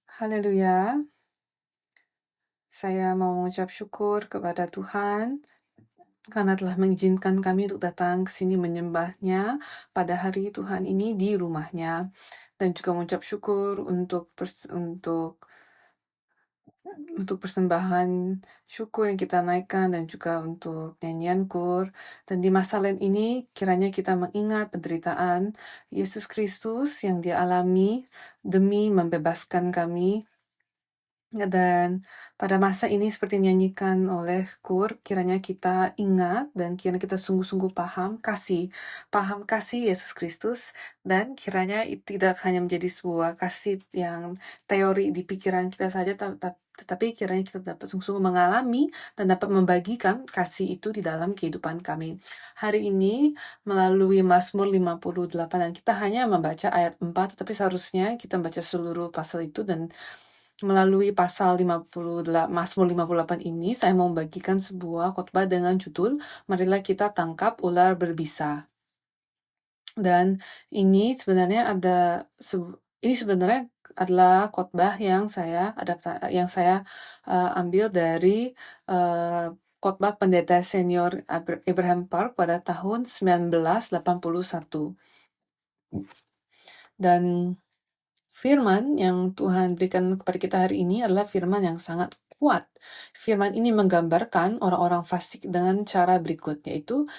Haleluya, saya mau mengucap syukur kepada Tuhan karena telah mengizinkan kami untuk datang ke sini menyembah-Nya pada hari Tuhan ini di rumah-Nya. Dan juga mengucap syukur untuk persembahan syukur yang kita naikkan dan juga untuk nyanyian kur. Dan di masa lain ini kiranya kita mengingat penderitaan Yesus Kristus yang Dia alami demi membebaskan kami. Dan pada masa ini seperti dinyanyikan oleh Kur, kiranya kita ingat dan kiranya kita sungguh-sungguh paham kasih Yesus Kristus, dan kiranya itu tidak hanya menjadi sebuah kasih yang teori di pikiran kita saja, tetapi kiranya kita dapat sungguh-sungguh mengalami dan dapat membagikan kasih itu di dalam kehidupan kami. Hari ini melalui Mazmur 58, dan kita hanya membaca ayat 4, tetapi seharusnya kita membaca seluruh pasal itu. Dan melalui pasal Mazmur 58 ini, saya mau membagikan sebuah khotbah dengan judul, Marilah Kita Tangkap Ular Berbisa. Dan ini sebenarnya adalah khotbah yang saya ambil dari khotbah pendeta senior Abraham Park pada tahun 1981. Dan firman yang Tuhan berikan kepada kita hari ini adalah firman yang sangat kuat. Firman ini menggambarkan orang-orang fasik dengan cara berikut, yaitu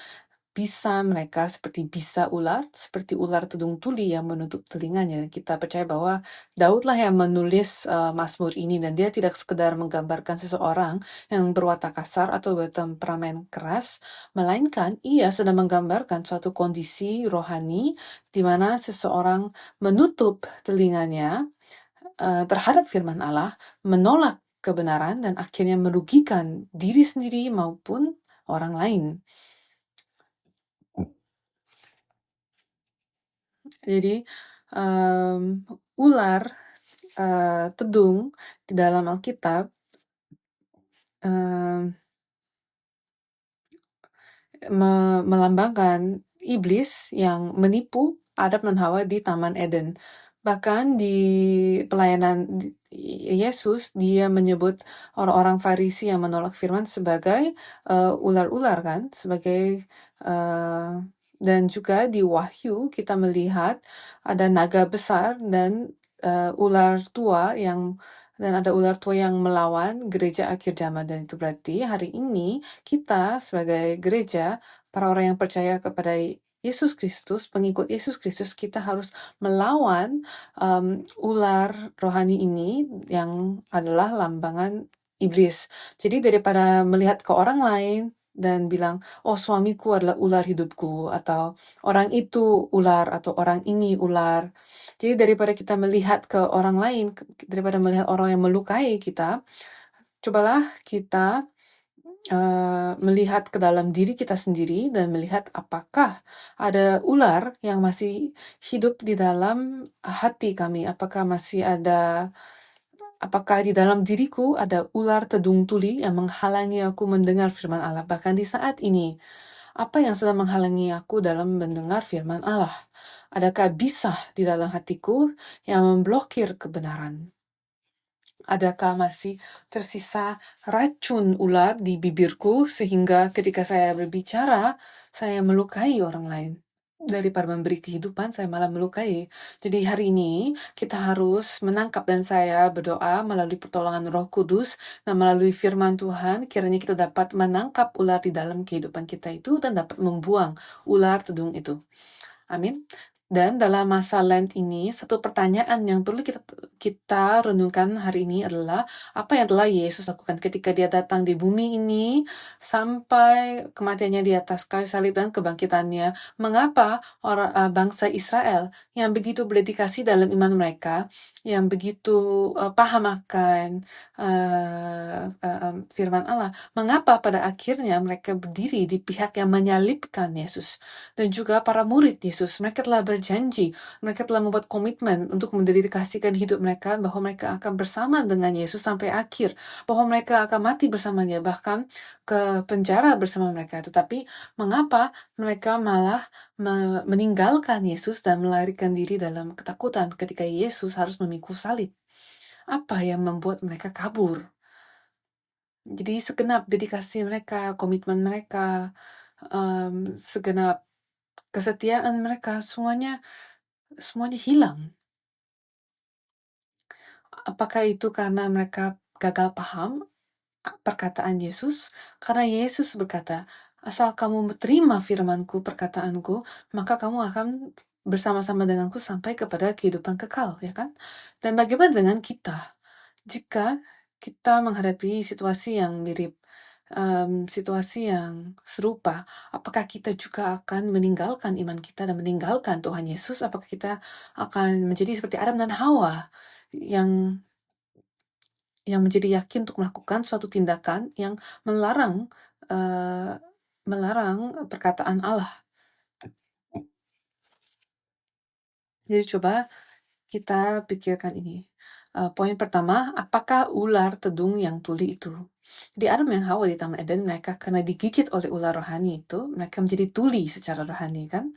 bisa mereka seperti bisa ular, seperti ular tedung tuli yang menutup telinganya. Kita percaya bahwa Daudlah yang menulis Mazmur ini, dan dia tidak sekedar menggambarkan seseorang yang berwatak kasar atau bertemperamen keras, melainkan ia sedang menggambarkan suatu kondisi rohani di mana seseorang menutup telinganya terhadap firman Allah, menolak kebenaran, dan akhirnya merugikan diri sendiri maupun orang lain. Jadi ular tedung di dalam Alkitab melambangkan iblis yang menipu Adam dan Hawa di Taman Eden. Bahkan di pelayanan Yesus, dia menyebut orang-orang Farisi yang menolak firman sebagai ular-ular, kan? Dan juga di Wahyu kita melihat ada naga besar dan ular tua dan ada ular tua yang melawan gereja akhir zaman. Dan itu berarti hari ini kita sebagai gereja, para orang yang percaya kepada Yesus Kristus, pengikut Yesus Kristus, kita harus melawan ular rohani ini yang adalah lambangan iblis. Jadi daripada melihat ke orang lain dan bilang, oh suamiku adalah ular hidupku, atau orang itu ular, atau orang ini ular. Jadi daripada kita melihat ke orang lain, daripada melihat orang yang melukai kita, cobalah kita melihat ke dalam diri kita sendiri dan melihat apakah ada ular yang masih hidup di dalam hati kami. Apakah di dalam diriku ada ular tedung tuli yang menghalangi aku mendengar firman Allah. Bahkan di saat ini, apa yang sedang menghalangi aku dalam mendengar firman Allah? Adakah bisa di dalam hatiku yang memblokir kebenaran? Adakah masih tersisa racun ular di bibirku sehingga ketika saya berbicara, saya melukai orang lain? Daripada memberi kehidupan, saya malah melukai. Jadi hari ini kita harus menangkap, dan saya berdoa melalui pertolongan Roh Kudus dan melalui firman Tuhan, kiranya kita dapat menangkap ular di dalam kehidupan kita itu dan dapat membuang ular tedung itu. Amin. Dan dalam masa Lent ini, satu pertanyaan yang perlu kita renungkan hari ini adalah apa yang telah Yesus lakukan ketika dia datang di bumi ini sampai kematiannya di atas kayu salib dan kebangkitannya. Mengapa bangsa Israel yang begitu berdedikasi dalam iman mereka, yang begitu paham akan firman Allah, mengapa pada akhirnya mereka berdiri di pihak yang menyalibkan Yesus? Dan juga para murid Yesus, mereka telah berjanji, mereka telah membuat komitmen untuk mendedikasikan hidup mereka bahwa mereka akan bersama dengan Yesus sampai akhir, bahwa mereka akan mati bersamanya, bahkan ke penjara bersama mereka. Tetapi mengapa mereka malah meninggalkan Yesus dan melarikan diri dalam ketakutan ketika Yesus harus memikul salib? Apa yang membuat mereka kabur? Jadi segenap dedikasi mereka, komitmen mereka, segenap kesetiaan mereka, semuanya hilang. Apakah itu karena mereka gagal paham perkataan Yesus? Karena Yesus berkata, asal kamu terima firmanku, perkataanku, maka kamu akan bersama-sama denganku sampai kepada kehidupan kekal, ya kan? Dan bagaimana dengan kita? Jika kita menghadapi situasi yang mirip, situasi yang serupa, apakah kita juga akan meninggalkan iman kita dan meninggalkan Tuhan Yesus? Apakah kita akan menjadi seperti Adam dan Hawa yang menjadi yakin untuk melakukan suatu tindakan yang melarang eh, perkataan Allah? Jadi coba kita pikirkan ini. Poin pertama, apakah ular tedung yang tuli itu? Di Adam dan Hawa di Taman Eden, mereka karena digigit oleh ular rohani itu, mereka menjadi tuli secara rohani, kan?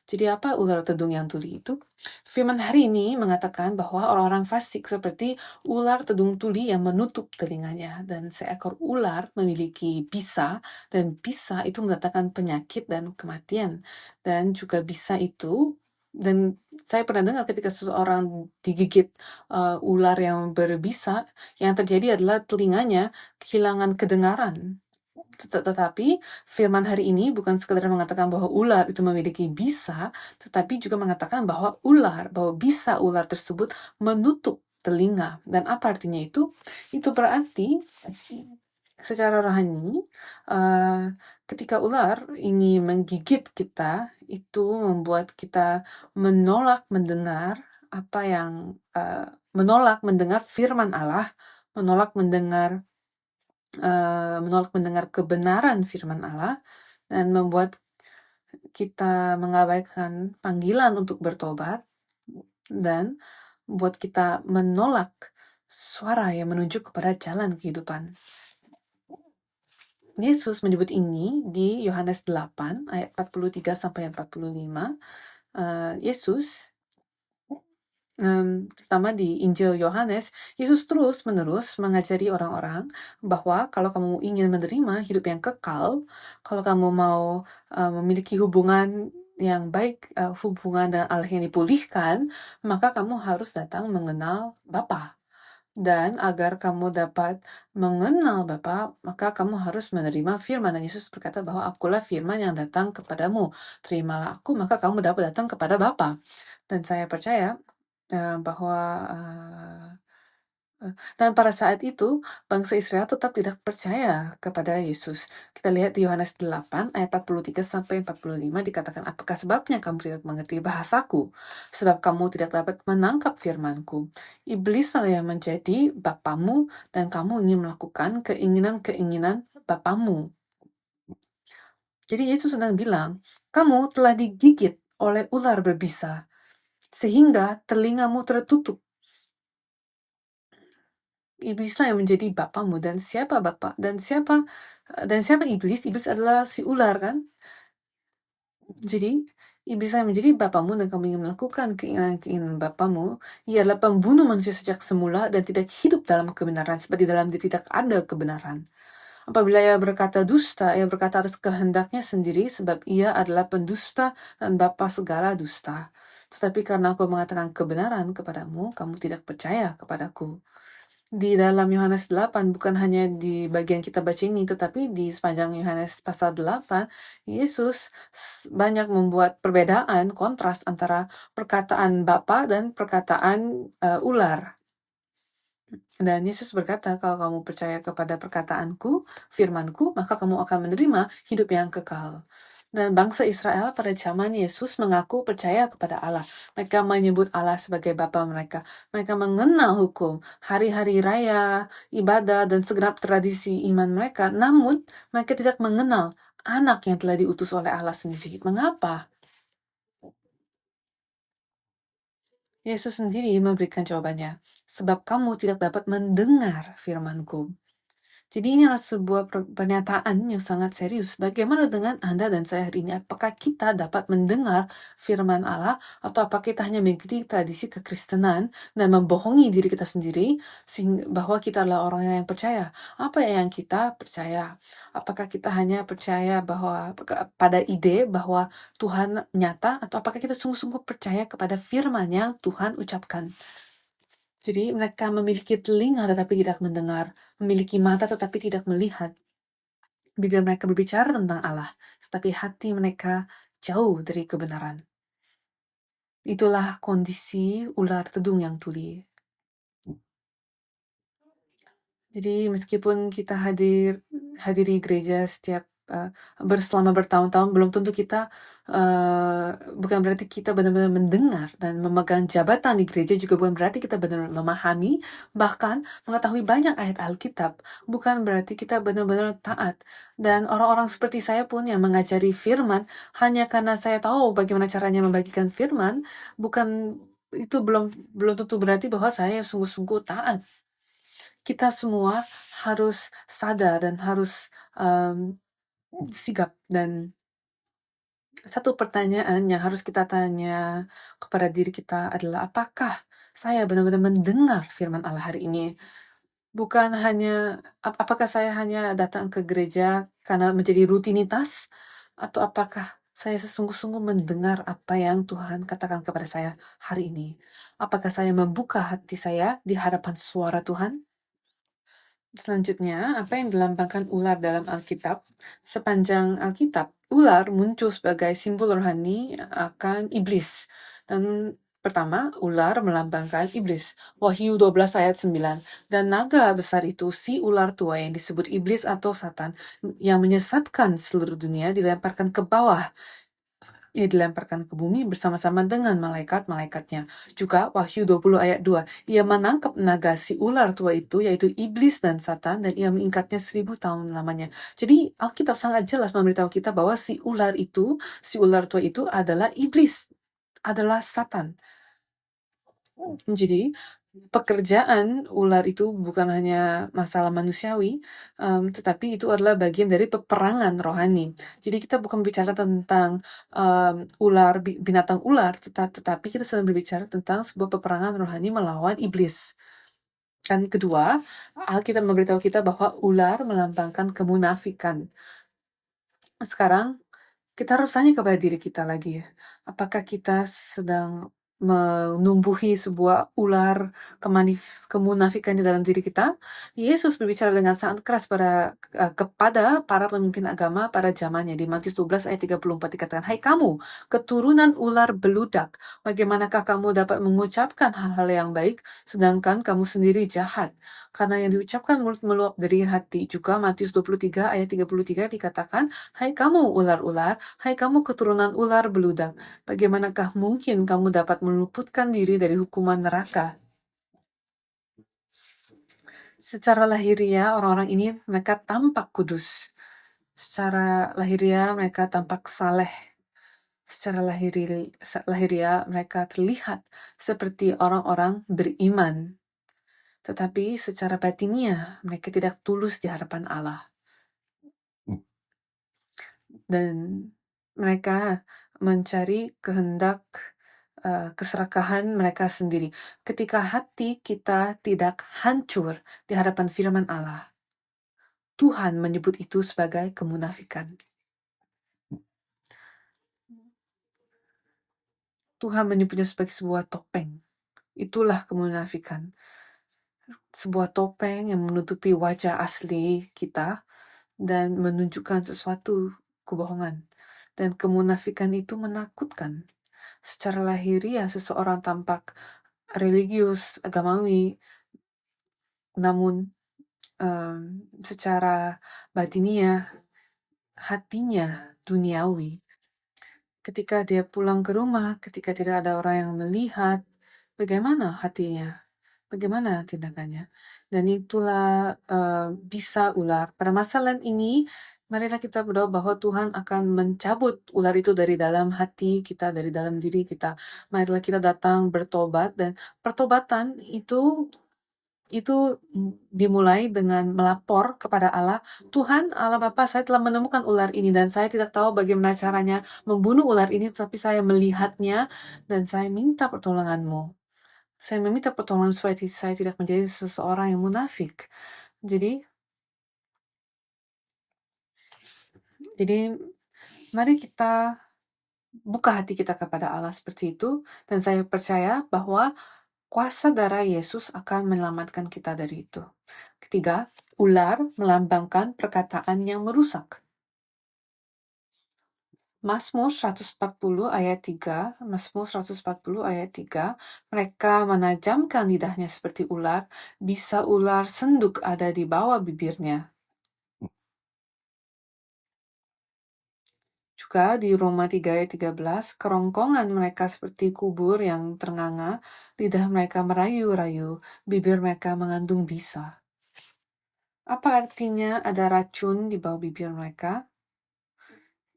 Jadi apa ular tedung yang tuli itu? Firman hari ini mengatakan bahwa orang-orang fasik seperti ular tedung tuli yang menutup telinganya, dan seekor ular memiliki bisa, dan bisa itu mendatangkan penyakit dan kematian. Dan juga bisa itu, dan saya pernah dengar ketika seseorang digigit ular yang berbisa, yang terjadi adalah telinganya kehilangan kedengaran. Tetapi firman hari ini bukan sekadar mengatakan bahwa ular itu memiliki bisa, tetapi juga mengatakan bahwa bisa ular tersebut menutup telinga. Dan apa artinya itu? Itu berarti secara rohani, ketika ular ini menggigit kita, itu membuat kita menolak mendengar menolak mendengar firman Allah, menolak mendengar kebenaran firman Allah, dan membuat kita mengabaikan panggilan untuk bertobat, dan membuat kita menolak suara yang menunjuk kepada jalan kehidupan. Yesus menyebut ini di Yohanes 8 ayat 43 sampai 45. Yesus terutama di Injil Yohanes, Yesus terus-menerus mengajari orang-orang bahwa kalau kamu ingin menerima hidup yang kekal, kalau kamu mau memiliki hubungan yang baik, hubungan dengan Allah yang dipulihkan, maka kamu harus datang mengenal Bapa. Dan agar kamu dapat mengenal Bapa, maka kamu harus menerima firman. Dan Yesus berkata bahwa akulah firman yang datang kepadamu. Terimalah aku, maka kamu dapat datang kepada Bapa. Dan saya percaya bahwa dan pada saat itu bangsa Israel tetap tidak percaya kepada Yesus. Kita lihat di Yohanes 8 ayat 43 sampai 45 dikatakan, apakah sebabnya kamu tidak mengerti bahasaku? Sebab kamu tidak dapat menangkap firmanku. Iblislah yang menjadi bapamu dan kamu ingin melakukan keinginan-keinginan bapamu. Jadi Yesus sedang bilang, kamu telah digigit oleh ular berbisa sehingga telingamu tertutup. Iblislah yang menjadi bapamu. Dan siapa bapak? Dan siapa iblis? Iblis adalah si ular, kan? Jadi iblis yang menjadi bapamu dan kamu ingin melakukan keinginan bapamu. Ia adalah pembunuh manusia sejak semula dan tidak hidup dalam kebenaran, sebab di dalam dia tidak ada kebenaran. Apabila ia berkata dusta, ia berkata atas kehendaknya sendiri, sebab ia adalah pendusta dan bapa segala dusta. Tetapi karena aku mengatakan kebenaran kepadamu, kamu tidak percaya kepadaku. Di dalam Yohanes 8, bukan hanya di bagian kita baca ini, tetapi di sepanjang Yohanes pasal 8, Yesus banyak membuat perbedaan, kontras antara perkataan Bapa dan perkataan ular. Dan Yesus berkata, kalau kamu percaya kepada perkataanku, firmanku, maka kamu akan menerima hidup yang kekal. Dan bangsa Israel pada zaman Yesus mengaku percaya kepada Allah. Mereka menyebut Allah sebagai Bapa mereka. Mereka mengenal hukum, hari-hari raya, ibadah, dan segenap tradisi iman mereka. Namun, mereka tidak mengenal anak yang telah diutus oleh Allah sendiri. Mengapa? Yesus sendiri memberikan jawabannya. Sebab kamu tidak dapat mendengar firmanku. Jadi ini adalah sebuah pernyataan yang sangat serius. Bagaimana dengan Anda dan saya hari ini? Apakah kita dapat mendengar firman Allah, atau apakah kita hanya mengikuti tradisi kekristenan dan membohongi diri kita sendiri sehingga bahwa kita adalah orang yang percaya? Apa yang kita percaya? Apakah kita hanya percaya bahwa pada ide bahwa Tuhan nyata, atau apakah kita sungguh-sungguh percaya kepada firman yang Tuhan ucapkan? Jadi mereka memiliki telinga tetapi tidak mendengar, memiliki mata tetapi tidak melihat. Bibir mereka berbicara tentang Allah, tetapi hati mereka jauh dari kebenaran. Itulah kondisi ular tedung yang tuli. Jadi meskipun kita hadiri gereja setiap selama bertahun-tahun, belum tentu kita bukan berarti kita benar-benar mendengar, dan memegang jabatan di gereja juga bukan berarti kita benar-benar memahami, bahkan mengetahui banyak ayat Alkitab, bukan berarti kita benar-benar taat. Dan orang-orang seperti saya pun yang mengajari firman hanya karena saya tahu bagaimana caranya membagikan firman, bukan itu belum tentu berarti bahwa saya sungguh-sungguh taat. Kita semua harus sadar dan harus sigap. Dan satu pertanyaan yang harus kita tanya kepada diri kita adalah, apakah saya benar-benar mendengar firman Allah hari ini? Bukan hanya, apakah saya hanya datang ke gereja karena menjadi rutinitas, atau apakah saya sesungguh-sungguh mendengar apa yang Tuhan katakan kepada saya hari ini? Apakah saya membuka hati saya di hadapan suara Tuhan? Selanjutnya, apa yang dilambangkan ular dalam Alkitab? Sepanjang Alkitab, ular muncul sebagai simbol rohani akan iblis. Dan pertama, ular melambangkan iblis. Wahyu 12 ayat 9. Dan naga besar itu, si ular tua yang disebut iblis atau Satan, yang menyesatkan seluruh dunia, dilemparkan ke bawah. Ia dilemparkan ke bumi bersama-sama dengan malaikat-malaikatnya. Juga Wahyu 20 ayat 2. Ia menangkap naga si ular tua itu, yaitu iblis dan Satan, dan ia mengikat-nya 1000 tahun lamanya. Jadi Alkitab sangat jelas memberitahu kita bahwa si ular tua itu adalah iblis, adalah Satan. Jadi pekerjaan ular itu bukan hanya masalah manusiawi, tetapi itu adalah bagian dari peperangan rohani. Jadi kita bukan bicara tentang binatang ular, tetapi kita sedang berbicara tentang sebuah peperangan rohani melawan iblis. Dan kedua, Alkitab memberitahu kita bahwa ular melambangkan kemunafikan. Sekarang kita harus tanya kepada diri kita lagi, apakah kita sedang menumbuhi sebuah ular kemunafikan di dalam diri kita? Yesus berbicara dengan sangat keras kepada para pemimpin agama pada zamannya. Di Matius 12 ayat 34 dikatakan, "Hai kamu, keturunan ular beludak, bagaimanakah kamu dapat mengucapkan hal-hal yang baik, sedangkan kamu sendiri jahat? Karena yang diucapkan mulut meluap dari hati." Juga Matius 23 ayat 33 dikatakan, "Hai kamu ular-ular, hai kamu keturunan ular beludak, bagaimanakah mungkin kamu dapat meluputkan diri dari hukuman neraka?" Secara lahiriah, orang-orang ini mereka tampak kudus. Secara lahiriah, mereka tampak saleh. Secara lahiriah, mereka terlihat seperti orang-orang beriman. Tetapi secara batiniah, mereka tidak tulus di hadapan Allah. Dan mereka mencari kehendak keserakahan mereka sendiri. Ketika hati kita tidak hancur di hadapan firman Allah, Tuhan menyebut itu sebagai kemunafikan. Tuhan menyebutnya sebagai sebuah topeng. Itulah kemunafikan. Sebuah topeng yang menutupi wajah asli kita dan menunjukkan sesuatu kebohongan. Dan kemunafikan itu menakutkan. Secara lahiriah, seseorang tampak religius, agamawi, namun secara batiniah, hatinya duniawi. Ketika dia pulang ke rumah, ketika tidak ada orang yang melihat, bagaimana hatinya? Bagaimana tindakannya? Dan itulah bisa ular. Pada masalah ini, marilah kita berdoa bahwa Tuhan akan mencabut ular itu dari dalam hati kita, dari dalam diri kita. Marilah kita datang bertobat, dan pertobatan itu itu dimulai dengan melapor kepada Allah, Tuhan Allah Bapa, saya telah menemukan ular ini dan saya tidak tahu bagaimana caranya membunuh ular ini, tapi saya melihatnya dan saya minta pertolonganmu. Saya meminta pertolongan supaya saya tidak menjadi seseorang yang munafik. Jadi mari kita buka hati kita kepada Allah seperti itu, dan saya percaya bahwa kuasa darah Yesus akan menyelamatkan kita dari itu. Ketiga, ular melambangkan perkataan yang merusak. Mazmur 140 ayat 3, Mazmur 140 ayat 3, mereka menajamkan lidahnya seperti ular, bisa ular senduk ada di bawah bibirnya. Juga di Roma 3 ayat 13, kerongkongan mereka seperti kubur yang ternganga, lidah mereka merayu-rayu, bibir mereka mengandung bisa. Apa artinya ada racun di bawah bibir mereka?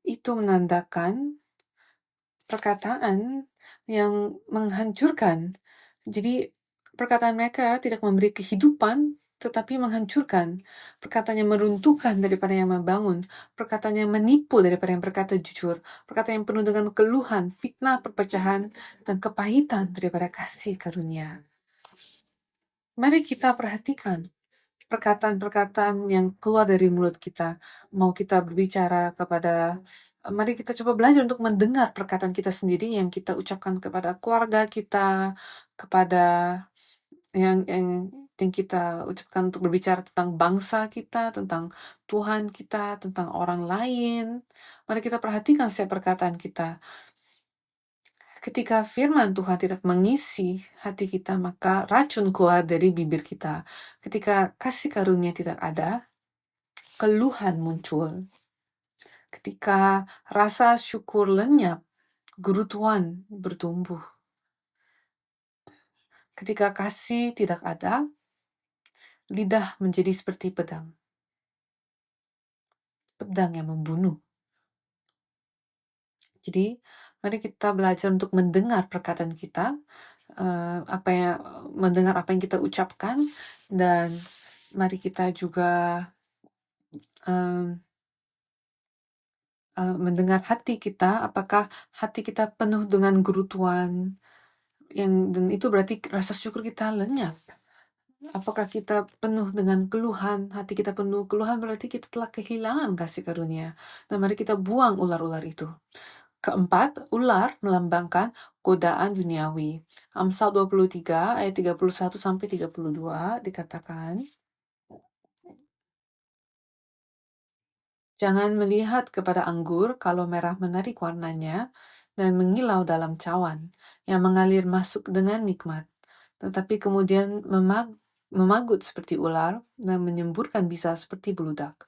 Itu menandakan perkataan yang menghancurkan. Jadi perkataan mereka tidak memberi kehidupan, tetapi menghancurkan. Perkataan yang meruntuhkan daripada yang membangun. Perkataan yang menipu daripada yang berkata jujur. Perkataan yang penuh dengan keluhan, fitnah, perpecahan, dan kepahitan daripada kasih karunia. Mari kita perhatikan perkataan-perkataan yang keluar dari mulut kita. Mau kita berbicara mari kita coba belajar untuk mendengar perkataan kita sendiri yang kita ucapkan kepada keluarga kita, kepada yang kita ucapkan untuk berbicara tentang bangsa kita, tentang Tuhan kita, tentang orang lain. Mari kita perhatikan setiap perkataan kita. Ketika firman Tuhan tidak mengisi hati kita, maka racun keluar dari bibir kita. Ketika kasih karunia tidak ada, keluhan muncul. Ketika rasa syukur lenyap, gerutuan bertumbuh. Ketika kasih tidak ada, lidah menjadi seperti pedang. Pedang yang membunuh. Jadi, mari kita belajar untuk mendengar perkataan kita, mendengar apa yang kita ucapkan, dan mari kita juga mendengar hati kita, apakah hati kita penuh dengan gerutuan, dan itu berarti rasa syukur kita lenyap. Apakah kita penuh dengan keluhan, hati kita penuh keluhan, berarti kita telah kehilangan kasih karunia. Dan mari kita buang ular-ular itu. Keempat, ular melambangkan godaan duniawi. Amsal 23 ayat 31-32 dikatakan, jangan melihat kepada anggur kalau merah menarik warnanya dan mengilau dalam cawan yang mengalir masuk dengan nikmat, tetapi kemudian memagut seperti ular dan menyemburkan bisa seperti beludak.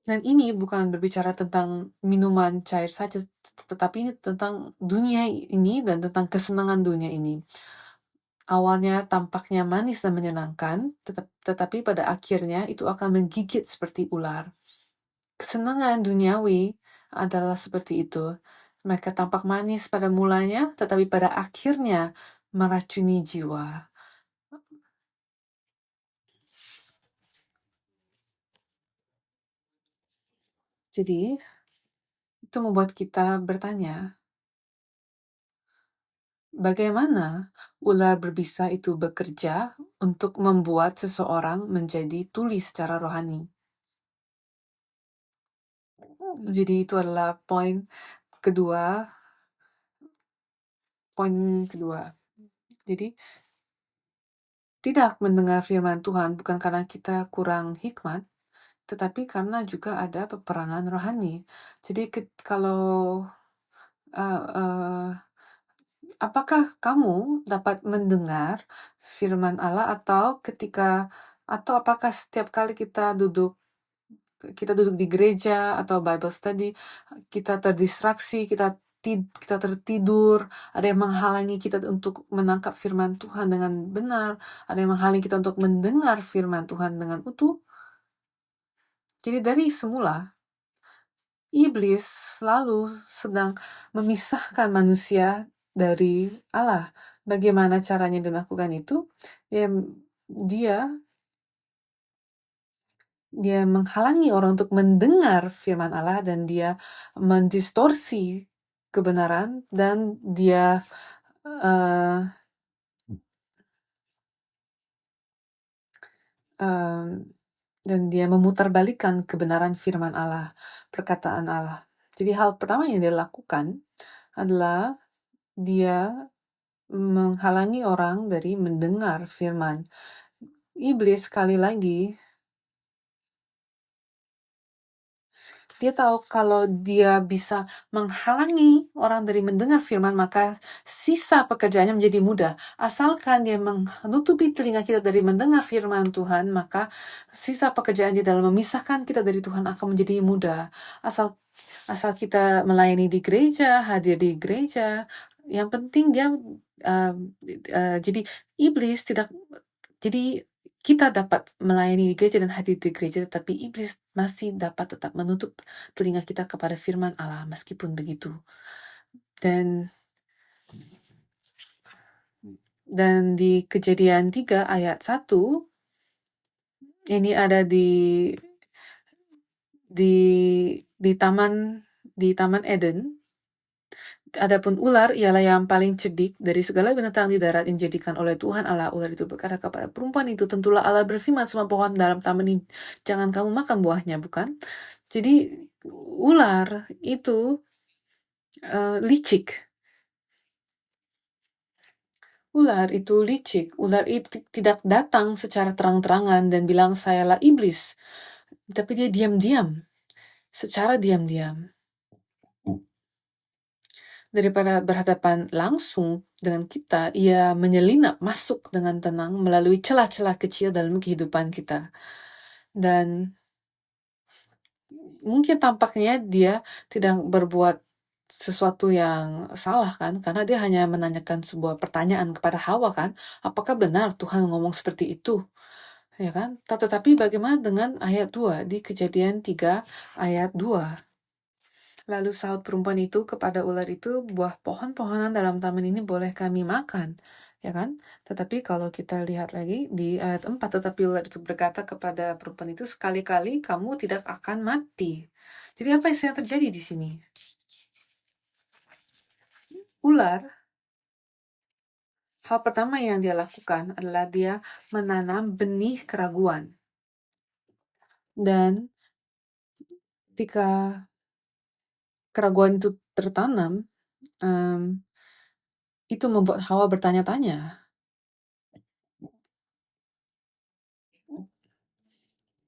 Dan ini bukan berbicara tentang minuman cair saja, tetapi ini tentang dunia ini dan tentang kesenangan dunia ini. Awalnya tampaknya manis dan menyenangkan, tetapi pada akhirnya itu akan menggigit seperti ular. Kesenangan duniawi adalah seperti itu. Mereka tampak manis pada mulanya, tetapi pada akhirnya meracuni jiwa. Jadi, itu membuat kita bertanya, bagaimana ular berbisa itu bekerja untuk membuat seseorang menjadi tuli secara rohani? Jadi itu adalah poin kedua. Jadi, tidak mendengar firman Tuhan bukan karena kita kurang hikmat, tetapi karena juga ada peperangan rohani. Jadi kalau apakah kamu dapat mendengar firman Allah atau apakah setiap kali kita duduk di gereja atau Bible study, kita terdistraksi, kita tertidur, ada yang menghalangi kita untuk menangkap firman Tuhan dengan benar, ada yang menghalangi kita untuk mendengar firman Tuhan dengan utuh. Jadi dari semula, iblis selalu sedang memisahkan manusia dari Allah. Bagaimana caranya dia melakukan itu? Dia menghalangi orang untuk mendengar firman Allah, dan dia mendistorsi kebenaran, dan dia memutarbalikkan kebenaran firman Allah, perkataan Allah. Jadi hal pertama yang dia lakukan adalah dia menghalangi orang dari mendengar firman. Iblis sekali lagi, dia tahu kalau dia bisa menghalangi orang dari mendengar firman, maka sisa pekerjaannya menjadi mudah. Asalkan dia menutupi telinga kita dari mendengar firman Tuhan, maka sisa pekerjaan di dalam memisahkan kita dari Tuhan akan menjadi mudah. Asal kita melayani di gereja, hadir di gereja, yang penting dia jadi iblis tidak, jadi kita dapat melayani di gereja dan hadir di gereja, tetapi iblis masih dapat tetap menutup telinga kita kepada firman Allah meskipun begitu. Dan di Kejadian 3 ayat 1, ini ada di Taman Eden. Adapun ular ialah yang paling cerdik dari segala binatang di darat yang dijadikan oleh Tuhan Allah. Ular itu berkata kepada perempuan itu, tentulah Allah berfirman, semua pohon dalam taman ini jangan kamu makan buahnya, bukan? Jadi ular itu licik. Ular itu licik. Ular itu tidak datang secara terang-terangan dan bilang sayalah iblis. Tapi dia diam-diam. Secara diam-diam. Daripada berhadapan langsung dengan kita, ia menyelinap masuk dengan tenang melalui celah-celah kecil dalam kehidupan kita. Dan mungkin tampaknya dia tidak berbuat sesuatu yang salah, kan? Karena dia hanya menanyakan sebuah pertanyaan kepada Hawa, kan? Apakah benar Tuhan ngomong seperti itu? Ya kan? Tetapi bagaimana dengan ayat 2 di Kejadian 3 ayat 2? Lalu sahut perempuan itu kepada ular itu, buah pohon-pohonan dalam taman ini boleh kami makan, ya kan? Tetapi kalau kita lihat lagi di ayat 4, tetapi ular itu berkata kepada perempuan itu, sekali-kali kamu tidak akan mati. Jadi apa yang terjadi di sini? Ular, hal pertama yang dia lakukan adalah dia menanam benih keraguan. Dan ketika keraguan itu tertanam, itu membuat Hawa bertanya-tanya.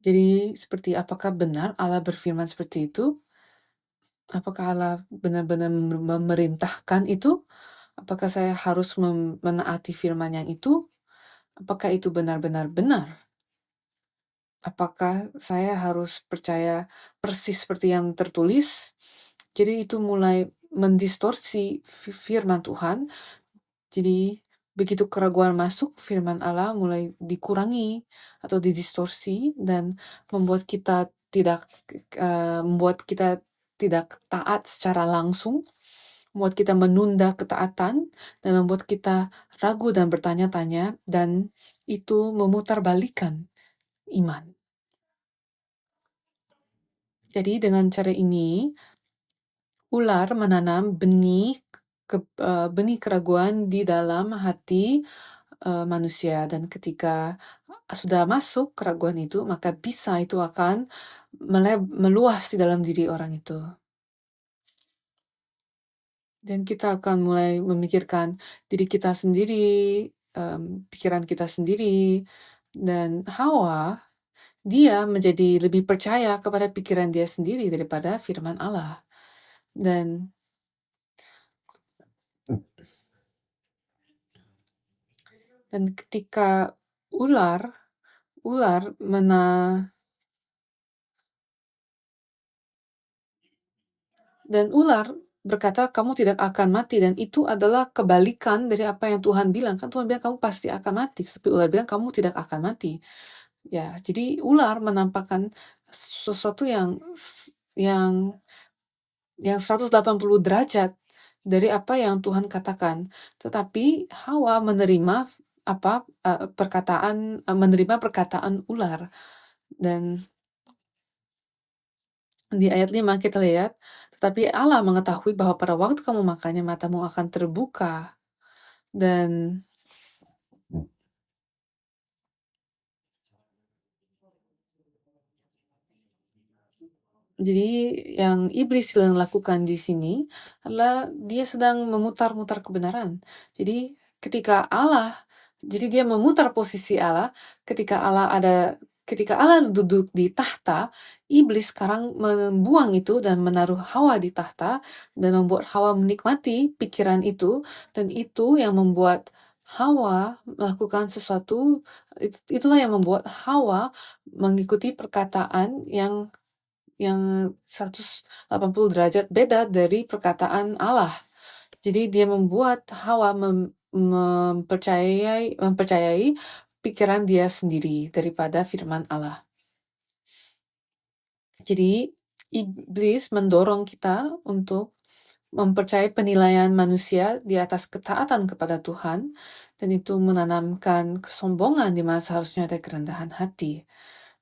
Jadi seperti apakah benar Allah berfirman seperti itu? Apakah Allah benar-benar memerintahkan itu? Apakah saya harus menaati firman yang itu? Apakah itu benar-benar benar? Apakah saya harus percaya persis seperti yang tertulis? Jadi itu mulai mendistorsi firman Tuhan. Jadi begitu keraguan masuk, firman Allah mulai dikurangi atau didistorsi dan membuat kita tidak taat secara langsung, membuat kita menunda ketaatan, dan membuat kita ragu dan bertanya-tanya, dan itu memutarbalikkan iman. Jadi dengan cara ini, ular menanam benih keraguan di dalam hati manusia, dan ketika sudah masuk keraguan itu, maka bisa itu akan meluas di dalam diri orang itu. Dan kita akan mulai memikirkan diri kita sendiri, pikiran kita sendiri, dan Hawa, dia menjadi lebih percaya kepada pikiran dia sendiri daripada firman Allah. Dan ketika ular berkata kamu tidak akan mati, dan itu adalah kebalikan dari apa yang Tuhan bilang. Kan Tuhan bilang kamu pasti akan mati, tapi ular bilang kamu tidak akan mati. Ya, jadi ular menampakkan sesuatu yang 180 derajat dari apa yang Tuhan katakan. Tetapi Hawa menerima menerima perkataan ular. Dan di ayat 5 kita lihat, tetapi Allah mengetahui bahwa pada waktu kamu makannya matamu akan terbuka. Dan jadi yang iblis sedang lakukan di sini adalah dia sedang memutar-mutar kebenaran. Jadi jadi dia memutar posisi Allah ketika Allah duduk di tahta, iblis sekarang membuang itu dan menaruh Hawa di tahta dan membuat Hawa menikmati pikiran itu, dan itu yang membuat Hawa melakukan sesuatu, itulah yang membuat Hawa mengikuti perkataan yang 180 derajat beda dari perkataan Allah. Jadi dia membuat Hawa mempercayai pikiran dia sendiri daripada firman Allah. Jadi iblis mendorong kita untuk mempercayai penilaian manusia di atas ketaatan kepada Tuhan, dan itu menanamkan kesombongan di mana seharusnya ada kerendahan hati.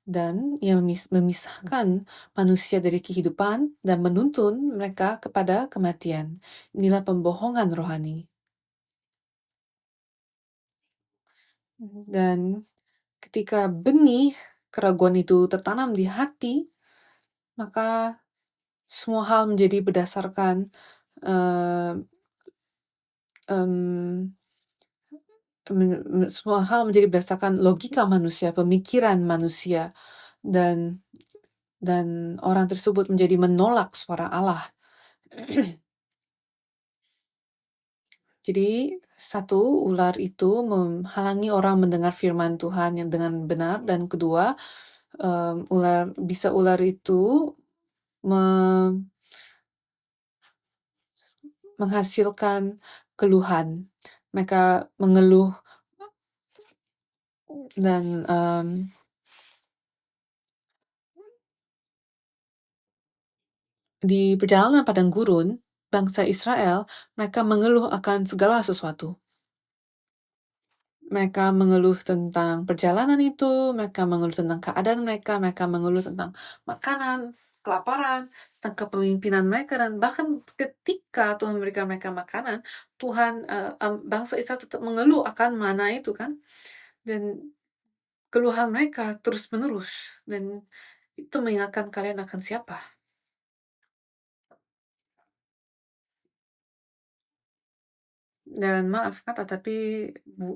Dan ia memisahkan manusia dari kehidupan dan menuntun mereka kepada kematian. Inilah pembohongan rohani. Dan ketika benih keraguan itu tertanam di hati, maka semua hal menjadi berdasarkan semua hal menjadi berdasarkan logika manusia, pemikiran manusia, dan orang tersebut menjadi menolak suara Allah. Jadi satu, ular itu menghalangi orang mendengar firman Tuhan yang dengan benar, dan kedua, ular itu menghasilkan keluhan. Mereka mengeluh dan di perjalanan padang gurun, bangsa Israel, mereka mengeluh akan segala sesuatu. Mereka mengeluh tentang perjalanan itu, mereka mengeluh tentang keadaan mereka mengeluh tentang makanan, kelaparan, tentang kepemimpinan mereka, dan bahkan ketika Tuhan memberikan mereka makanan, bangsa Israel tetap mengeluh akan mana itu kan, dan keluhan mereka terus menerus, dan itu mengingatkan kalian akan siapa. Dan maaf kata, tapi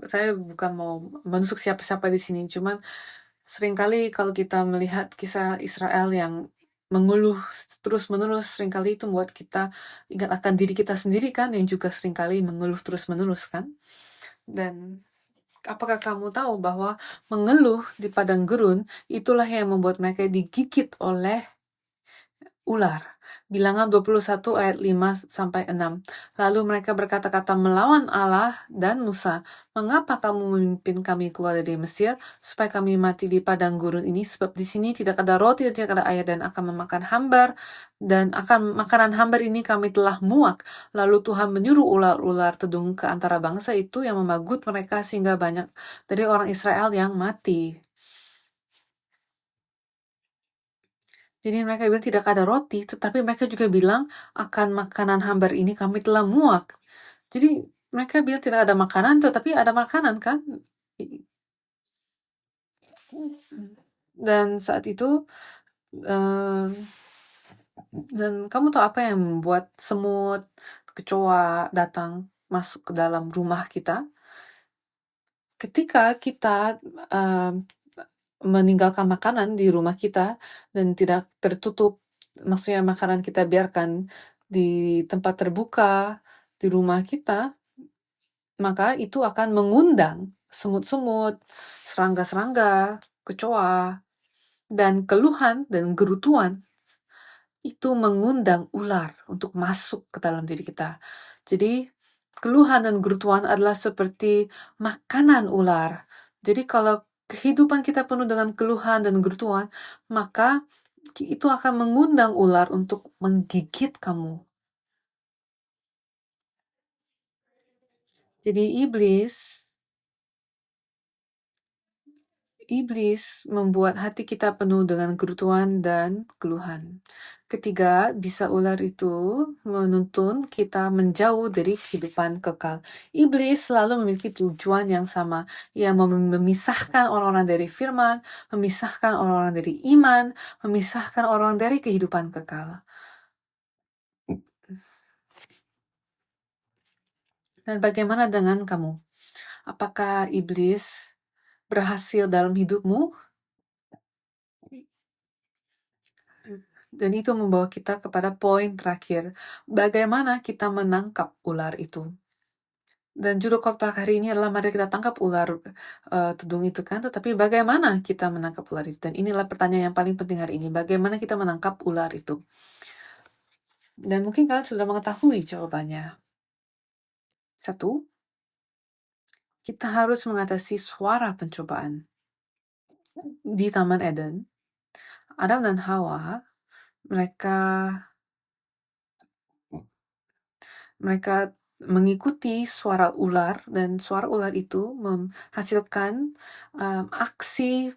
saya bukan mau menusuk siapa-siapa di sini, cuman seringkali kalau kita melihat kisah Israel yang mengeluh terus-menerus, seringkali itu membuat kita ingat akan diri kita sendiri kan, yang juga seringkali mengeluh terus-menerus kan. Dan apakah kamu tahu bahwa mengeluh di padang gurun itulah yang membuat mereka digigit oleh ular. Bilangan 21 ayat 5-6. Lalu mereka berkata-kata melawan Allah dan Musa, "Mengapa kamu memimpin kami keluar dari Mesir, supaya kami mati di padang gurun ini? Sebab di sini tidak ada roti dan tidak ada air, dan akan memakan hambar, dan akan makanan hambar ini kami telah muak." Lalu Tuhan menyuruh ular-ular tedung ke antara bangsa itu yang memagut mereka, sehingga banyak dari orang Israel yang mati. Jadi mereka bilang tidak ada roti, tetapi mereka juga bilang akan makanan hambar ini kami telah muak. Jadi mereka bilang tidak ada makanan, tetapi ada makanan kan? Dan saat itu, dan kamu tahu apa yang membuat semut, kecoa datang masuk ke dalam rumah kita? Ketika kita meninggalkan makanan di rumah kita dan tidak tertutup, maksudnya makanan kita biarkan di tempat terbuka di rumah kita, maka itu akan mengundang semut-semut, serangga-serangga, kecoa, dan keluhan dan gerutuan. Itu mengundang ular untuk masuk ke dalam diri kita. Jadi keluhan dan gerutuan adalah seperti makanan ular. Jadi kalau kehidupan kita penuh dengan keluhan dan gerutuan, maka itu akan mengundang ular untuk menggigit kamu. Jadi iblis membuat hati kita penuh dengan kerutuan dan keluhan. Ketiga, bisa ular itu menuntun kita menjauh dari kehidupan kekal. Iblis selalu memiliki tujuan yang sama. Ia memisahkan orang-orang dari firman, memisahkan orang-orang dari iman, memisahkan orang dari kehidupan kekal. Dan bagaimana dengan kamu? Apakah iblis berhasil dalam hidupmu? Dan itu membawa kita kepada poin terakhir. Bagaimana kita menangkap ular itu? Dan judul khotbah hari ini adalah mari kita tangkap ular tedung itu kan. Tetapi bagaimana kita menangkap ular itu? Dan inilah pertanyaan yang paling penting hari ini. Bagaimana kita menangkap ular itu? Dan mungkin kalian sudah mengetahui jawabannya. 1, kita harus mengatasi suara pencobaan. Di Taman Eden, Adam dan Hawa, mereka mengikuti suara ular, dan suara ular itu menghasilkan aksi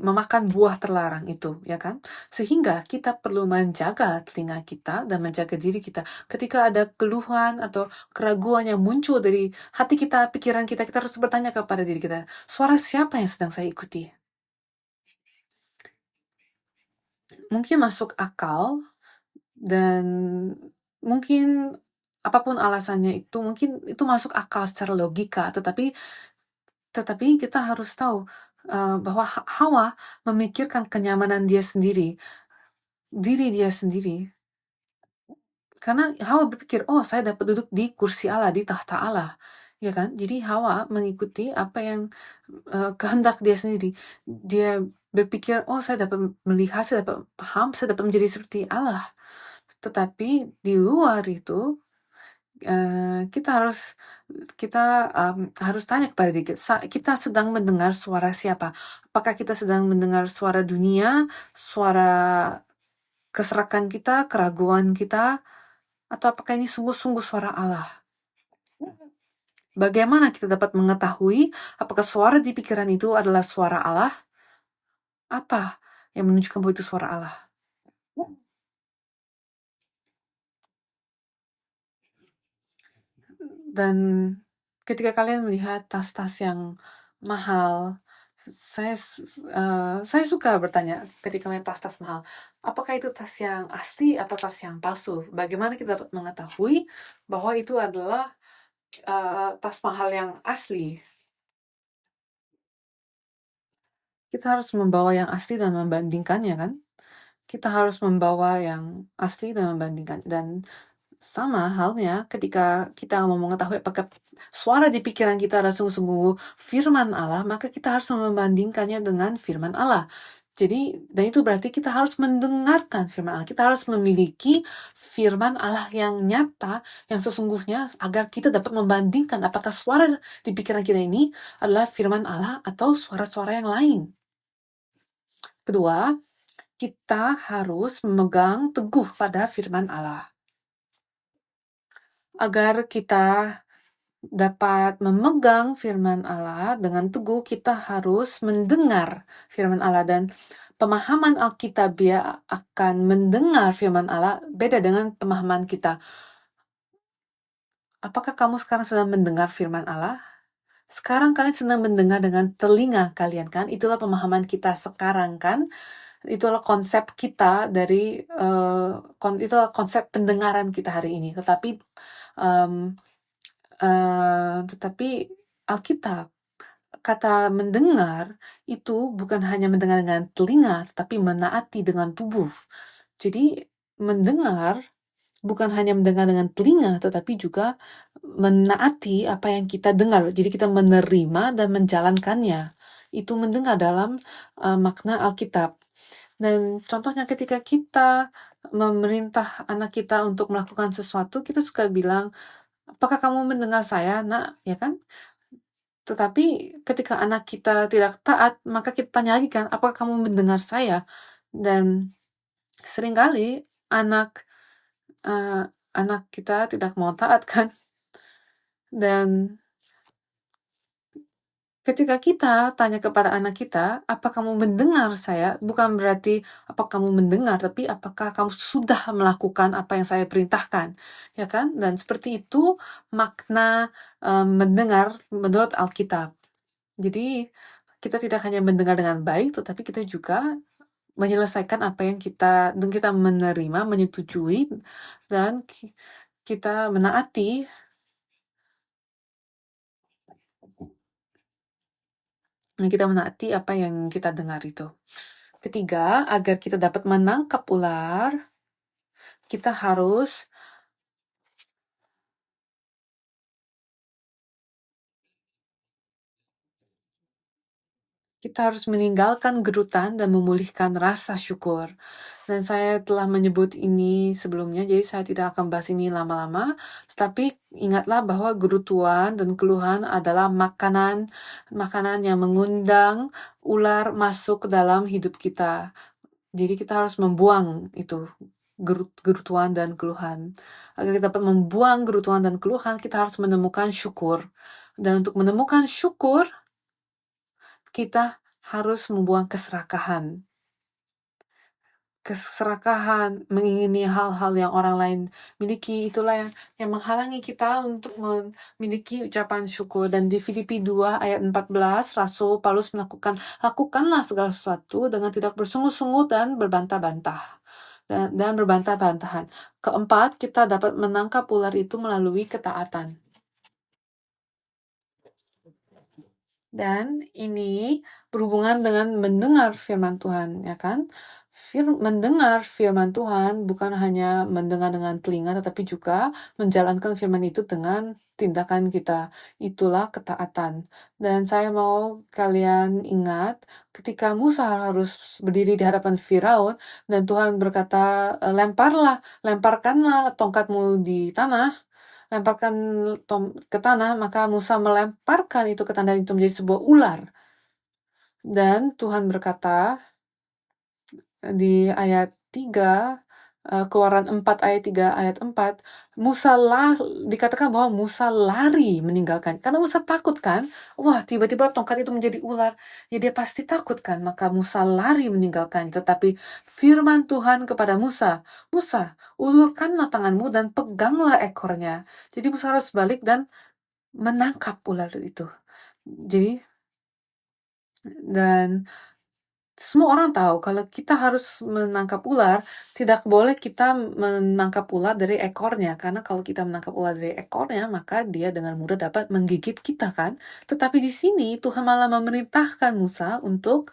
memakan buah terlarang itu, ya kan? Sehingga kita perlu menjaga telinga kita dan menjaga diri kita. Ketika ada keluhan atau keraguan yang muncul dari hati kita, pikiran kita, kita harus bertanya kepada diri kita, suara siapa yang sedang saya ikuti? Mungkin masuk akal, dan mungkin apapun alasannya itu, mungkin itu masuk akal secara logika, tetapi kita harus tahu bahwa Hawa memikirkan kenyamanan dia sendiri, diri dia sendiri. Karena Hawa berpikir, oh saya dapat duduk di kursi Allah, di tahta Allah. Ya kan? Jadi Hawa mengikuti apa yang kehendak dia sendiri. Dia berpikir, oh saya dapat melihat, saya dapat paham, saya dapat menjadi seperti Allah. Tetapi di luar itu, kita harus tanya kepada diri kita sedang mendengar suara siapa? Apakah kita sedang mendengar suara dunia, suara keserakan kita, keraguan kita, atau apakah ini sungguh-sungguh suara Allah? Bagaimana kita dapat mengetahui apakah suara di pikiran itu adalah suara Allah? Apa yang menunjukkan bahwa itu suara Allah? Dan ketika kalian melihat tas-tas yang mahal, saya suka bertanya ketika melihat tas-tas mahal, apakah itu tas yang asli atau tas yang palsu? Bagaimana kita dapat mengetahui bahwa itu adalah tas mahal yang asli? Kita harus membawa yang asli dan membandingkannya, kan? Kita harus membawa yang asli dan membandingkan. Dan sama halnya ketika kita mau mengetahui apakah suara di pikiran kita adalah sungguh-sungguh firman Allah, maka kita harus membandingkannya dengan firman Allah. Jadi, dan itu berarti kita harus mendengarkan firman Allah. Kita harus memiliki firman Allah yang nyata, yang sesungguhnya, agar kita dapat membandingkan apakah suara di pikiran kita ini adalah firman Allah atau suara-suara yang lain. Kedua, kita harus memegang teguh pada firman Allah. Agar kita dapat memegang firman Allah dengan teguh, kita harus mendengar firman Allah. Dan pemahaman Alkitabiah akan mendengar firman Allah beda dengan pemahaman kita. Apakah kamu sekarang sedang mendengar firman Allah? Sekarang kalian sedang mendengar dengan telinga kalian, kan? Itulah pemahaman kita sekarang, kan? Itulah konsep kita dari itulah konsep pendengaran kita hari ini. Tetapi Alkitab, kata mendengar itu bukan hanya mendengar dengan telinga, tetapi menaati dengan tubuh. Jadi mendengar bukan hanya mendengar dengan telinga, tetapi juga menaati apa yang kita dengar. Jadi kita menerima dan menjalankannya. Itu mendengar dalam makna Alkitab. Dan contohnya ketika kita memerintah anak kita untuk melakukan sesuatu, kita suka bilang, apakah kamu mendengar saya, nak? Ya kan? Tetapi ketika anak kita tidak taat, maka kita tanya lagi kan, apakah kamu mendengar saya? Dan seringkali anak kita tidak mau taat, kan? Dan ketika kita tanya kepada anak kita, apa kamu mendengar saya? Bukan berarti apa kamu mendengar, tapi apakah kamu sudah melakukan apa yang saya perintahkan, ya kan? Dan seperti itu makna mendengar menurut Alkitab. Jadi kita tidak hanya mendengar dengan baik, tetapi kita juga menyelesaikan apa yang kita menerima, menyetujui, dan kita menaati apa yang kita dengar itu. Ketiga, agar kita dapat menangkap ular, kita harus meninggalkan gerutan dan memulihkan rasa syukur. Dan saya telah menyebut ini sebelumnya, jadi saya tidak akan bahas ini lama-lama. Tetapi ingatlah bahwa gerutuan dan keluhan adalah makanan yang mengundang ular masuk ke dalam hidup kita. Jadi kita harus membuang itu, gerutuan dan keluhan. Agar kita dapat membuang gerutuan dan keluhan, kita harus menemukan syukur. Dan untuk menemukan syukur, kita harus membuang keserakahan. Keserakahan, mengingini hal-hal yang orang lain miliki, itulah yang menghalangi kita untuk memiliki ucapan syukur. Dan di Filipi 2 ayat 14, Rasul Paulus lakukanlah segala sesuatu dengan tidak bersungguh-sungguh dan berbantah-bantah. Dan berbantah-bantahan. Keempat, kita dapat menangkap ular itu melalui ketaatan. Dan ini berhubungan dengan mendengar firman Tuhan, ya kan? Mendengar firman Tuhan bukan hanya mendengar dengan telinga, tetapi juga menjalankan firman itu dengan tindakan kita. Itulah ketaatan. Dan saya mau kalian ingat ketika Musa harus berdiri di hadapan Firaun dan Tuhan berkata, lemparkanlah tongkatmu di tanah, lemparkan ke tanah, maka Musa melemparkan itu ke tanah, dan itu menjadi sebuah ular. Dan Tuhan berkata di ayat 3, Keluaran 4 ayat 3 ayat 4, dikatakan bahwa Musa lari meninggalkan. Karena Musa takut kan? Wah, tiba-tiba tongkat itu menjadi ular. Ya dia pasti takut kan? Maka Musa lari meninggalkan. Tetapi firman Tuhan kepada Musa, Musa, ulurkanlah tanganmu dan peganglah ekornya. Jadi Musa harus balik dan menangkap ular itu. Jadi, dan semua orang tahu kalau kita harus menangkap ular, tidak boleh kita menangkap ular dari ekornya. Karena kalau kita menangkap ular dari ekornya, maka dia dengan mudah dapat menggigit kita kan. Tetapi di sini Tuhan malah memerintahkan Musa untuk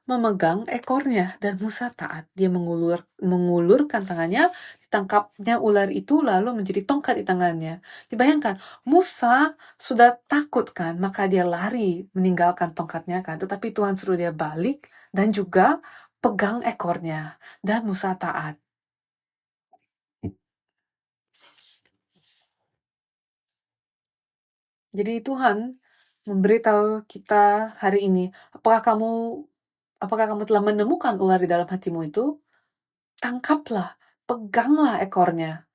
memegang ekornya. Dan Musa taat. Dia mengulurkan tangannya, ditangkapnya ular itu lalu menjadi tongkat di tangannya. Dibayangkan, Musa sudah takut kan, maka dia lari meninggalkan tongkatnya kan. Tetapi Tuhan suruh dia balik dan juga pegang ekornya. Dan Musa taat. Jadi Tuhan memberitahu kita hari ini, apakah kamu telah menemukan ular di dalam hatimu itu? Tangkaplah, peganglah ekornya.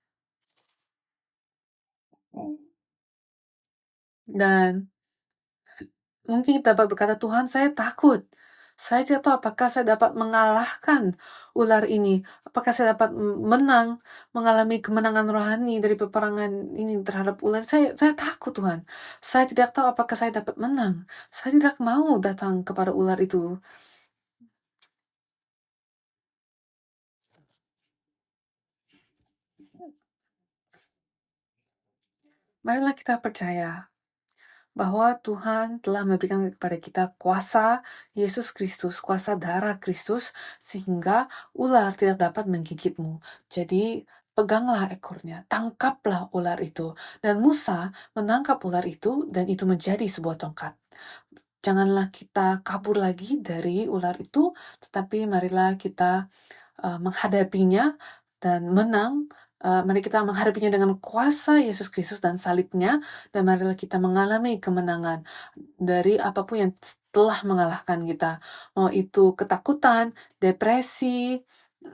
Dan mungkin kita dapat berkata, Tuhan, saya takut. Saya tidak tahu apakah saya dapat mengalahkan ular ini. Apakah saya dapat mengalami kemenangan rohani dari peperangan ini terhadap ular. Saya takut, Tuhan. Saya tidak tahu apakah saya dapat menang. Saya tidak mau datang kepada ular itu. Marilah kita percaya bahwa Tuhan telah memberikan kepada kita kuasa Yesus Kristus, kuasa darah Kristus, sehingga ular tidak dapat menggigitmu. Jadi, peganglah ekornya, tangkaplah ular itu. Dan Musa menangkap ular itu, dan itu menjadi sebuah tongkat. Janganlah kita kabur lagi dari ular itu, tetapi marilah kita menghadapinya dan menang. Mari kita menghadapinya dengan kuasa Yesus Kristus dan salibnya, dan marilah kita mengalami kemenangan dari apapun yang telah mengalahkan kita. Mau itu ketakutan, depresi,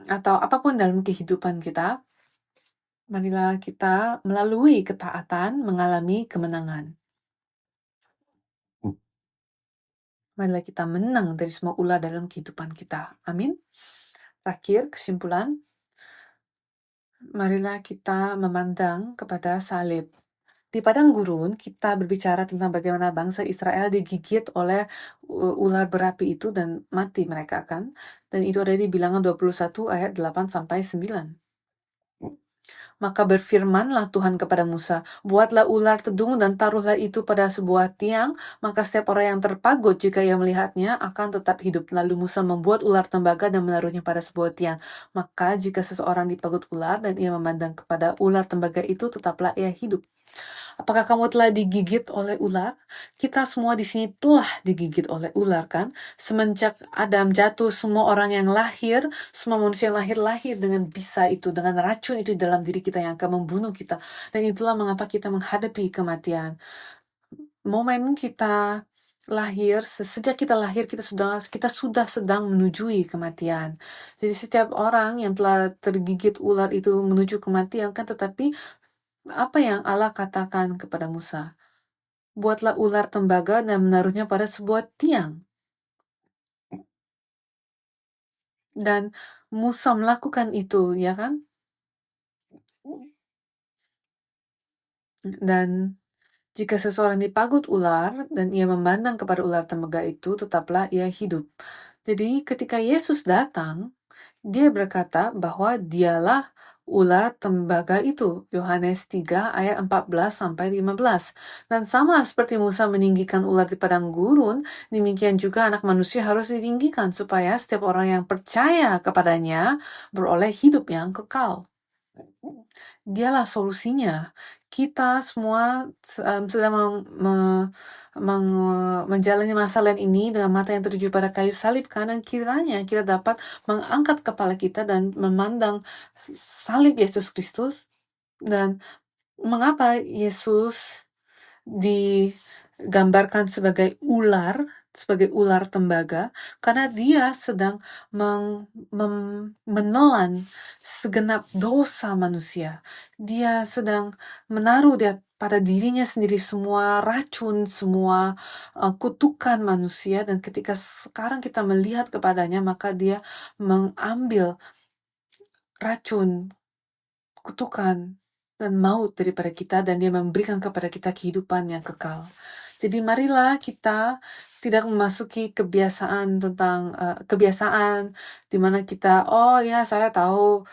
atau apapun dalam kehidupan kita. Marilah kita melalui ketaatan mengalami kemenangan. Marilah kita menang dari semua ulah dalam kehidupan kita. Amin. Terakhir, kesimpulan, marilah kita memandang kepada salib. Di padang gurun, kita berbicara tentang bagaimana bangsa Israel digigit oleh ular berapi itu dan mati mereka kan. Dan itu ada di Bilangan 21 ayat 8-9. Maka berfirmanlah Tuhan kepada Musa, buatlah ular tedung dan taruhlah itu pada sebuah tiang, maka setiap orang yang terpagut jika ia melihatnya akan tetap hidup. Lalu Musa membuat ular tembaga dan menaruhnya pada sebuah tiang. Maka jika seseorang dipagut ular dan ia memandang kepada ular tembaga itu, tetaplah ia hidup. Apakah kamu telah digigit oleh ular? Kita semua di sini telah digigit oleh ular, kan? Semenjak Adam jatuh, semua orang yang lahir, semua manusia yang lahir dengan bisa itu, dengan racun itu dalam diri kita yang akan membunuh kita. Dan itulah mengapa kita menghadapi kematian. Momen kita lahir, sejak kita lahir kita sudah sedang menujui kematian. Jadi setiap orang yang telah tergigit ular itu menuju kematian, kan? Tetapi apa yang Allah katakan kepada Musa? Buatlah ular tembaga dan menaruhnya pada sebuah tiang. Dan Musa melakukan itu, ya kan? Dan jika seseorang dipagut ular dan ia memandang kepada ular tembaga itu, tetaplah ia hidup. Jadi ketika Yesus datang, dia berkata bahwa dialah ular tembaga itu. Yohanes 3 ayat 14-15. Dan sama seperti Musa meninggikan ular di padang gurun, demikian juga anak manusia harus ditinggikan supaya setiap orang yang percaya kepadanya beroleh hidup yang kekal. Dialah solusinya. Kita semua sedang menjalani masa lain ini dengan mata yang tertuju pada kayu salib, kanan kiranya kita dapat mengangkat kepala kita dan memandang salib Yesus Kristus. Dan mengapa Yesus digambarkan sebagai ular tembaga? Karena dia sedang menelan segenap dosa manusia. Dia sedang menaruh pada dirinya sendiri semua racun, semua kutukan manusia, dan ketika sekarang kita melihat kepadanya, maka dia mengambil racun, kutukan, dan maut daripada kita, dan dia memberikan kepada kita kehidupan yang kekal. Jadi marilah kita tidak memasuki kebiasaan di mana kita, oh ya saya tahu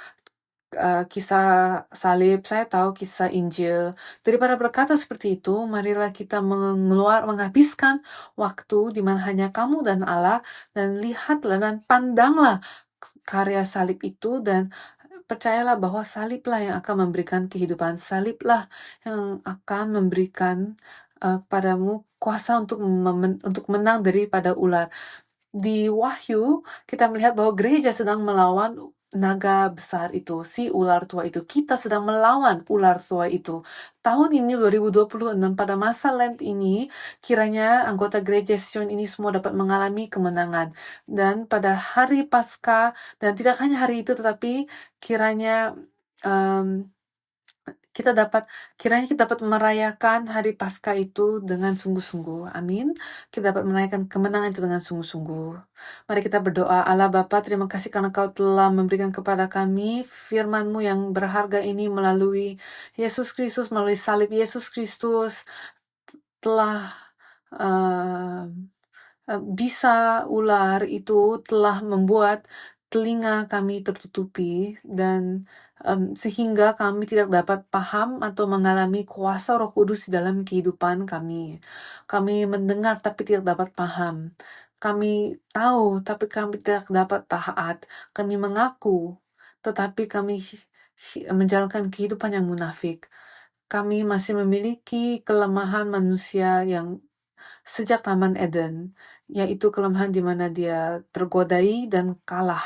kisah salib, saya tahu kisah Injil. Daripada berkata seperti itu, marilah kita menghabiskan waktu di mana hanya kamu dan Allah, dan lihatlah dan pandanglah karya salib itu, dan percayalah bahwa saliblah yang akan memberikan kehidupan, saliblah yang akan memberikan kepadamu kuasa untuk menang daripada ular. Di Wahyu, kita melihat bahwa gereja sedang melawan naga besar itu, si ular tua itu. Kita sedang melawan ular tua itu. Tahun ini 2026, pada masa Lent ini, kiranya anggota gereja Sion ini semua dapat mengalami kemenangan. Dan pada hari Paskah, dan tidak hanya hari itu, tetapi kiranya kiranya kita dapat merayakan hari Paskah itu dengan sungguh-sungguh. Amin. Kita dapat merayakan kemenangan itu dengan sungguh-sungguh. Mari kita berdoa. Allah Bapa, terima kasih karena Kau telah memberikan kepada kami firman-Mu yang berharga ini melalui Yesus Kristus, melalui salib Yesus Kristus, telah bisa ular itu telah membuat telinga kami tertutupi, dan sehingga kami tidak dapat paham atau mengalami kuasa Roh Kudus di dalam kehidupan kami. Kami mendengar tapi tidak dapat paham. Kami tahu tapi kami tidak dapat taat. Kami mengaku tetapi kami menjalankan kehidupan yang munafik. Kami masih memiliki kelemahan manusia yang sejak Taman Eden, yaitu kelemahan di mana dia tergodai dan kalah.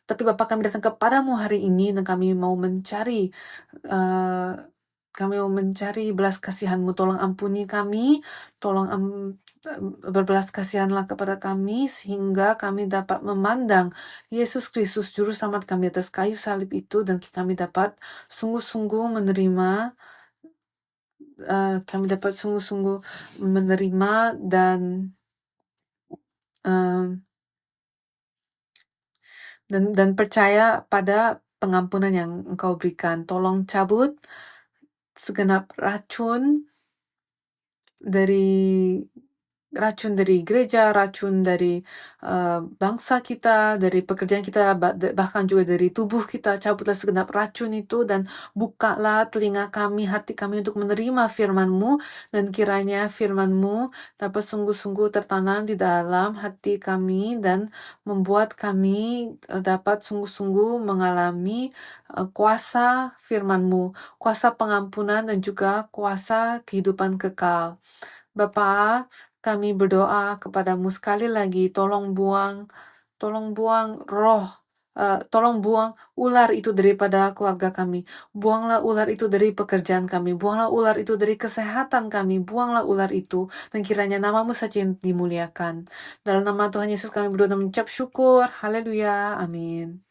Tapi Bapa, kami datang kepadamu hari ini dan kami mau mencari belas kasihan-Mu. Tolong ampuni kami, tolong berbelas kasihanlah kepada kami, sehingga kami dapat memandang Yesus Kristus Juru Selamat kami atas kayu salib itu, dan kami dapat sungguh-sungguh menerima dan percaya pada pengampunan yang Engkau berikan. Tolong cabut segenap racun dari gereja, racun dari bangsa kita, dari pekerjaan kita, bahkan juga dari tubuh kita. Cabutlah segenap racun itu dan bukalah telinga kami, hati kami untuk menerima firman-Mu, dan kiranya firman-Mu dapat sungguh-sungguh tertanam di dalam hati kami dan membuat kami dapat sungguh-sungguh mengalami kuasa firman-Mu, kuasa pengampunan dan juga kuasa kehidupan kekal. Bapa, kami berdoa kepadamu sekali lagi, tolong buang tolong buang ular itu daripada keluarga kami. Buanglah ular itu dari pekerjaan kami. Buanglah ular itu dari kesehatan kami. Buanglah ular itu. Dan kiranya namamu saja yang dimuliakan. Dalam nama Tuhan Yesus kami berdoa dan mengucap syukur. Haleluya. Amin.